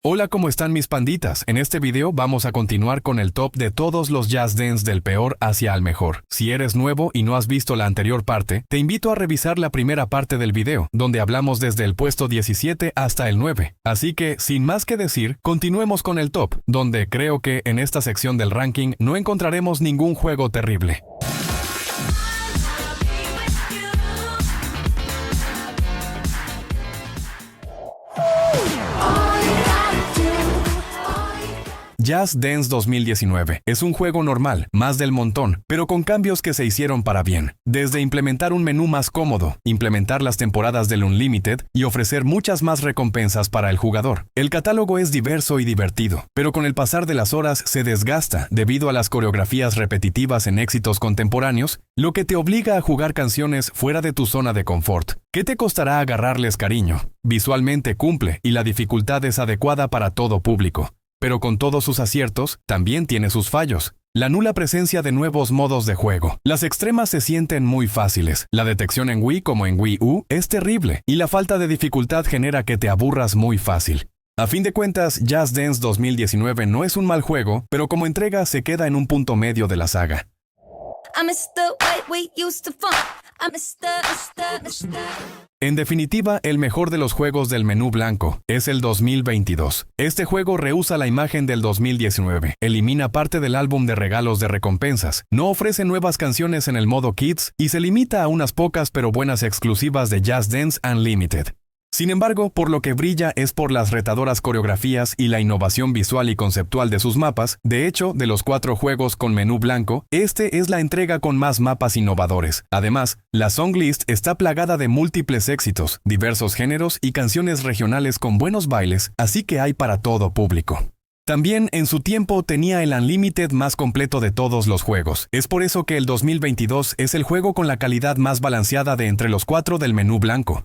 Hola, ¿cómo están mis panditas? En este video vamos a continuar con el top de todos los jazz dance del peor hacia el mejor. Si eres nuevo y no has visto la anterior parte, te invito a revisar la primera parte del video, donde hablamos desde el puesto 17 hasta el 9. Así que, sin más que decir, continuemos con el top, donde creo que en esta sección del ranking no encontraremos ningún juego terrible. Jazz Dance 2019 es un juego normal, más del montón, pero con cambios que se hicieron para bien. Desde implementar un menú más cómodo, implementar las temporadas del Unlimited y ofrecer muchas más recompensas para el jugador. El catálogo es diverso y divertido, pero con el pasar de las horas se desgasta debido a las coreografías repetitivas en éxitos contemporáneos, lo que te obliga a jugar canciones fuera de tu zona de confort. ¿Qué te costará agarrarles cariño? Visualmente cumple y la dificultad es adecuada para todo público. Pero con todos sus aciertos, también tiene sus fallos. La nula presencia de nuevos modos de juego. Las extremas se sienten muy fáciles. La detección en Wii como en Wii U es terrible, y la falta de dificultad genera que te aburras muy fácil. A fin de cuentas, Jazz Dance 2019 no es un mal juego, pero como entrega se queda en un punto medio de la saga. En definitiva, el mejor de los juegos del menú blanco es el 2022. Este juego rehúsa la imagen del 2019, elimina parte del álbum de regalos de recompensas, no ofrece nuevas canciones en el modo Kids y se limita a unas pocas pero buenas exclusivas de Jazz Dance Unlimited. Sin embargo, por lo que brilla es por las retadoras coreografías y la innovación visual y conceptual de sus mapas. De hecho, de los 4 juegos con menú blanco, este es la entrega con más mapas innovadores. Además, la songlist está plagada de múltiples éxitos, diversos géneros y canciones regionales con buenos bailes, así que hay para todo público. También en su tiempo tenía el Unlimited más completo de todos los juegos. Es por eso que el 2022 es el juego con la calidad más balanceada de entre los 4 del menú blanco.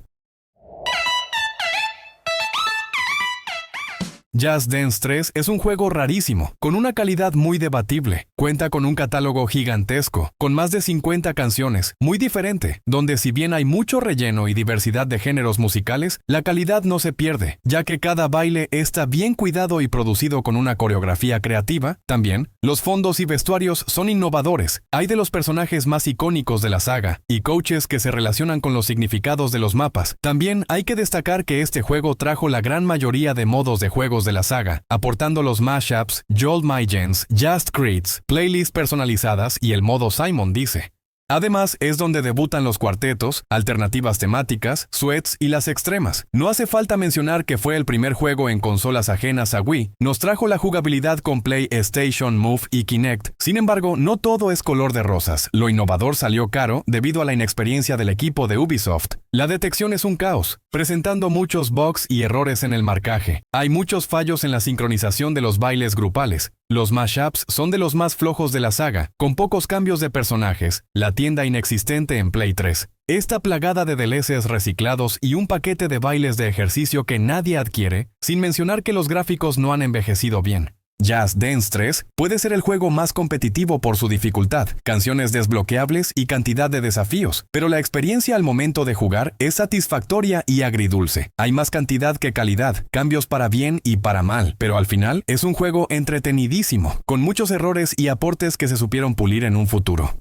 Jazz Dance 3 es un juego rarísimo, con una calidad muy debatible. Cuenta con un catálogo gigantesco, con más de 50 canciones, muy diferente, donde si bien hay mucho relleno y diversidad de géneros musicales, la calidad no se pierde, ya que cada baile está bien cuidado y producido con una coreografía creativa. También, los fondos y vestuarios son innovadores. Hay de los personajes más icónicos de la saga, y coaches que se relacionan con los significados de los mapas. También hay que destacar que este juego trajo la gran mayoría de modos de juegos de la saga, aportando los mashups, Jolt My Gens, Just Crits, playlists personalizadas y el modo Simon Dice. Además, es donde debutan los cuartetos, alternativas temáticas, sweats y las extremas. No hace falta mencionar que fue el primer juego en consolas ajenas a Wii. Nos trajo la jugabilidad con PlayStation Move y Kinect. Sin embargo, no todo es color de rosas. Lo innovador salió caro debido a la inexperiencia del equipo de Ubisoft. La detección es un caos, presentando muchos bugs y errores en el marcaje. Hay muchos fallos en la sincronización de los bailes grupales. Los mashups son de los más flojos de la saga, con pocos cambios de personajes, la tienda inexistente en Play 3. Está plagada de DLCs reciclados y un paquete de bailes de ejercicio que nadie adquiere, sin mencionar que los gráficos no han envejecido bien. Jazz Dance 3 puede ser el juego más competitivo por su dificultad, canciones desbloqueables y cantidad de desafíos, pero la experiencia al momento de jugar es satisfactoria y agridulce. Hay más cantidad que calidad, cambios para bien y para mal, pero al final es un juego entretenidísimo, con muchos errores y aportes que se supieron pulir en un futuro.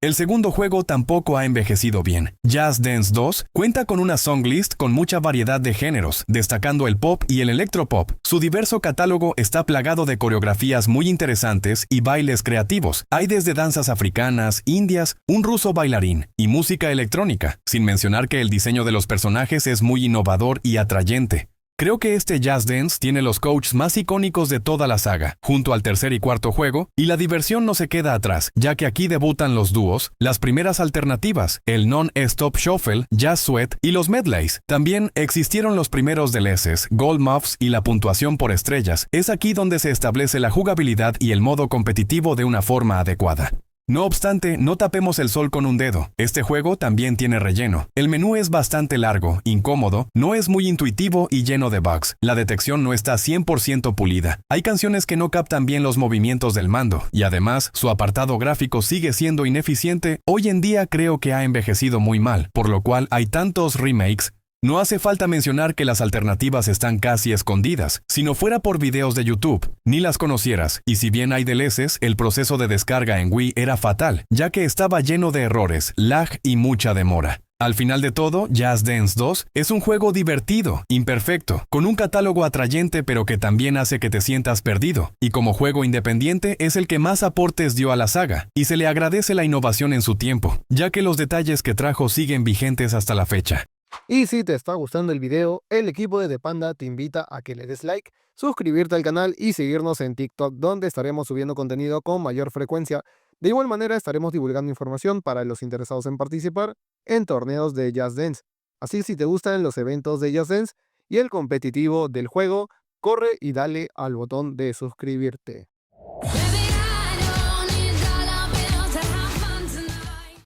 El segundo juego tampoco ha envejecido bien. Jazz Dance 2 cuenta con una songlist con mucha variedad de géneros, destacando el pop y el electropop. Su diverso catálogo está plagado de coreografías muy interesantes y bailes creativos. Hay desde danzas africanas, indias, un ruso bailarín y música electrónica, sin mencionar que el diseño de los personajes es muy innovador y atrayente. Creo que este Jazz Dance tiene los coaches más icónicos de toda la saga, junto al tercer y cuarto juego, y la diversión no se queda atrás, ya que aquí debutan los dúos, las primeras alternativas, el Non-Stop Shuffle, Jazz Sweat y los medleys. También existieron los primeros DLCs, Gold Muffs y la puntuación por estrellas. Es aquí donde se establece la jugabilidad y el modo competitivo de una forma adecuada. No obstante, no tapemos el sol con un dedo. Este juego también tiene relleno. El menú es bastante largo, incómodo, no es muy intuitivo y lleno de bugs. La detección no está 100% pulida. Hay canciones que no captan bien los movimientos del mando, y además, su apartado gráfico sigue siendo ineficiente. Hoy en día creo que ha envejecido muy mal, por lo cual hay tantos remakes No hace falta mencionar que las alternativas están casi escondidas, si no fuera por videos de YouTube, ni las conocieras, y si bien hay DLCs, el proceso de descarga en Wii era fatal, ya que estaba lleno de errores, lag y mucha demora. Al final de todo, Just Dance 2 es un juego divertido, imperfecto, con un catálogo atrayente pero que también hace que te sientas perdido, y como juego independiente es el que más aportes dio a la saga, y se le agradece la innovación en su tiempo, ya que los detalles que trajo siguen vigentes hasta la fecha. Y si te está gustando el video, el equipo de Panda te invita a que le des like, suscribirte al canal y seguirnos en TikTok, donde estaremos subiendo contenido con mayor frecuencia. De igual manera estaremos divulgando información para los interesados en participar en torneos de Just Dance. Así si te gustan los eventos de Just Dance y el competitivo del juego, corre y dale al botón de suscribirte.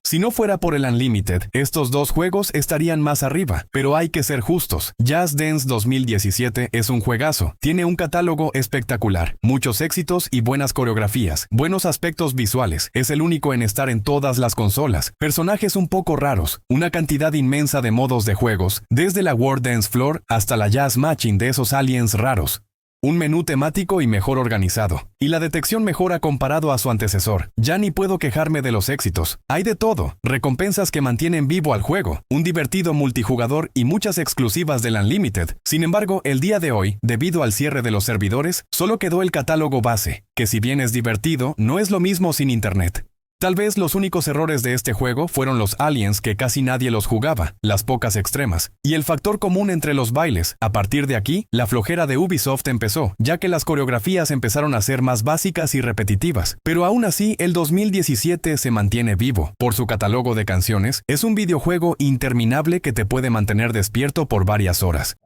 Si no fuera por el Unlimited, estos dos juegos estarían más arriba, pero hay que ser justos. Just Dance 2017 es un juegazo, tiene un catálogo espectacular, muchos éxitos y buenas coreografías, buenos aspectos visuales, es el único en estar en todas las consolas, personajes un poco raros, una cantidad inmensa de modos de juegos, desde la World Dance Floor hasta la Jazz Matching de esos aliens raros. Un menú temático y mejor organizado. Y la detección mejora comparado a su antecesor. Ya ni puedo quejarme de los éxitos. Hay de todo. Recompensas que mantienen vivo al juego. Un divertido multijugador y muchas exclusivas del Unlimited. Sin embargo, el día de hoy, debido al cierre de los servidores, solo quedó el catálogo base, que si bien es divertido, no es lo mismo sin internet. Tal vez los únicos errores de este juego fueron los aliens que casi nadie los jugaba, las pocas extremas, y el factor común entre los bailes. A partir de aquí, la flojera de Ubisoft empezó, ya que las coreografías empezaron a ser más básicas y repetitivas. Pero aún así, el 2017 se mantiene vivo. Por su catálogo de canciones, es un videojuego interminable que te puede mantener despierto por varias horas.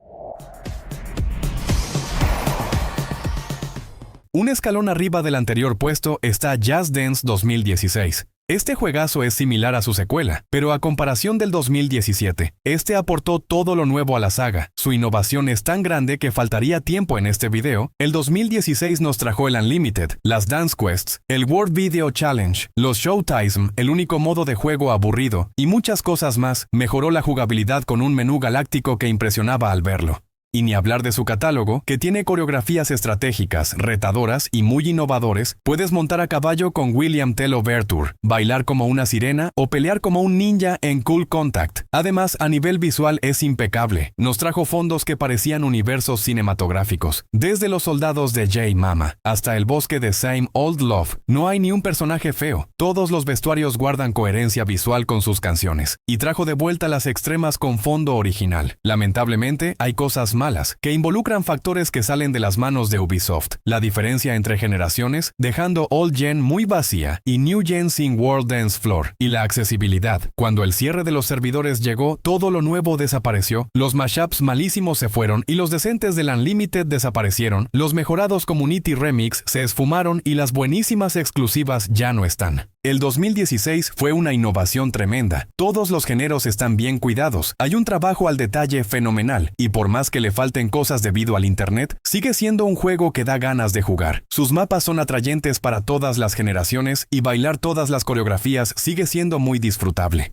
Un escalón arriba del anterior puesto está Just Dance 2016. Este juegazo es similar a su secuela, pero a comparación del 2017, este aportó todo lo nuevo a la saga. Su innovación es tan grande que faltaría tiempo en este video. El 2016 nos trajo el Unlimited, las Dance Quests, el World Video Challenge, los Showtime, el único modo de juego aburrido, y muchas cosas más. Mejoró la jugabilidad con un menú galáctico que impresionaba al verlo. Y ni hablar de su catálogo, que tiene coreografías estratégicas, retadoras y muy innovadores. Puedes montar a caballo con William Tell Overture, bailar como una sirena o pelear como un ninja en Cool Contact. Además, a nivel visual es impecable. Nos trajo fondos que parecían universos cinematográficos. Desde los soldados de J-Mama hasta el bosque de Same Old Love, no hay ni un personaje feo. Todos los vestuarios guardan coherencia visual con sus canciones. Y trajo de vuelta las extremas con fondo original. Lamentablemente, hay cosas malas que involucran factores que salen de las manos de Ubisoft. La diferencia entre generaciones, dejando Old Gen muy vacía y New Gen sin World Dance Floor. Y la accesibilidad. Cuando el cierre de los servidores llegó, todo lo nuevo desapareció, los mashups malísimos se fueron y los decentes del Unlimited desaparecieron, los mejorados Community Remix se esfumaron y las buenísimas exclusivas ya no están. El 2016 fue una innovación tremenda. Todos los géneros están bien cuidados. Hay un trabajo al detalle fenomenal, y por más que le falten cosas debido al internet, sigue siendo un juego que da ganas de jugar. Sus mapas son atrayentes para todas las generaciones y bailar todas las coreografías sigue siendo muy disfrutable.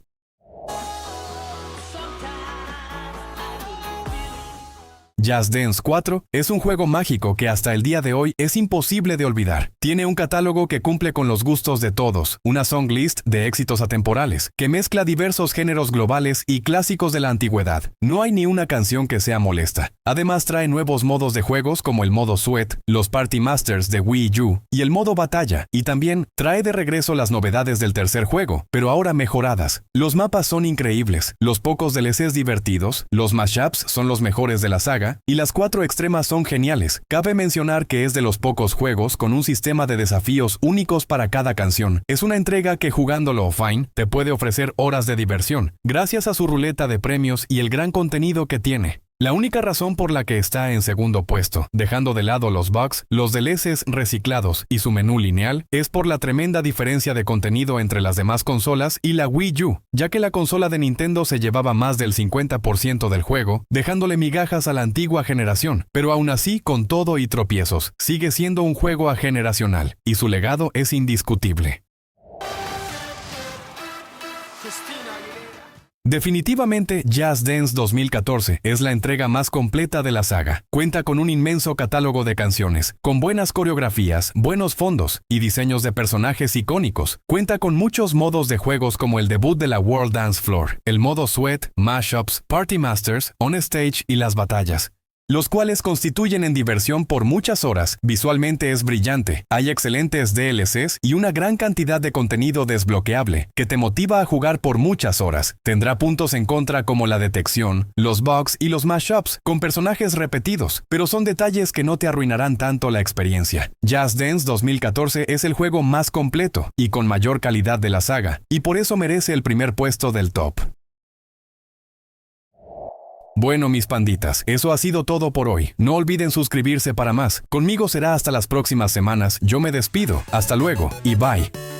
Just Dance 4 es un juego mágico que hasta el día de hoy es imposible de olvidar. Tiene un catálogo que cumple con los gustos de todos, una song list de éxitos atemporales, que mezcla diversos géneros globales y clásicos de la antigüedad. No hay ni una canción que sea molesta. Además trae nuevos modos de juegos como el modo Sweat, los Party Masters de Wii U y el modo Batalla, y también trae de regreso las novedades del tercer juego, pero ahora mejoradas. Los mapas son increíbles, los pocos DLCs divertidos, los mashups son los mejores de la saga, y las 4 extremas son geniales. Cabe mencionar que es de los pocos juegos con un sistema de desafíos únicos para cada canción. Es una entrega que jugándolo offline te puede ofrecer horas de diversión, gracias a su ruleta de premios y el gran contenido que tiene. La única razón por la que está en segundo puesto, dejando de lado los bugs, los DLCs reciclados y su menú lineal, es por la tremenda diferencia de contenido entre las demás consolas y la Wii U, ya que la consola de Nintendo se llevaba más del 50% del juego, dejándole migajas a la antigua generación, pero aún así, con todo y tropiezos, sigue siendo un juego ageneracional, y su legado es indiscutible. Definitivamente, Just Dance 2014 es la entrega más completa de la saga. Cuenta con un inmenso catálogo de canciones, con buenas coreografías, buenos fondos y diseños de personajes icónicos. Cuenta con muchos modos de juegos como el debut de la World Dance Floor, el modo Sweat, Mashups, Party Masters, On Stage y las batallas, los cuales constituyen en diversión por muchas horas. Visualmente es brillante, hay excelentes DLCs y una gran cantidad de contenido desbloqueable que te motiva a jugar por muchas horas. Tendrá puntos en contra como la detección, los bugs y los mashups con personajes repetidos, pero son detalles que no te arruinarán tanto la experiencia. Just Dance 2014 es el juego más completo y con mayor calidad de la saga, y por eso merece el primer puesto del top. Bueno, mis panditas, eso ha sido todo por hoy. No olviden suscribirse para más. Conmigo será hasta las próximas semanas. Yo me despido. Hasta luego y bye.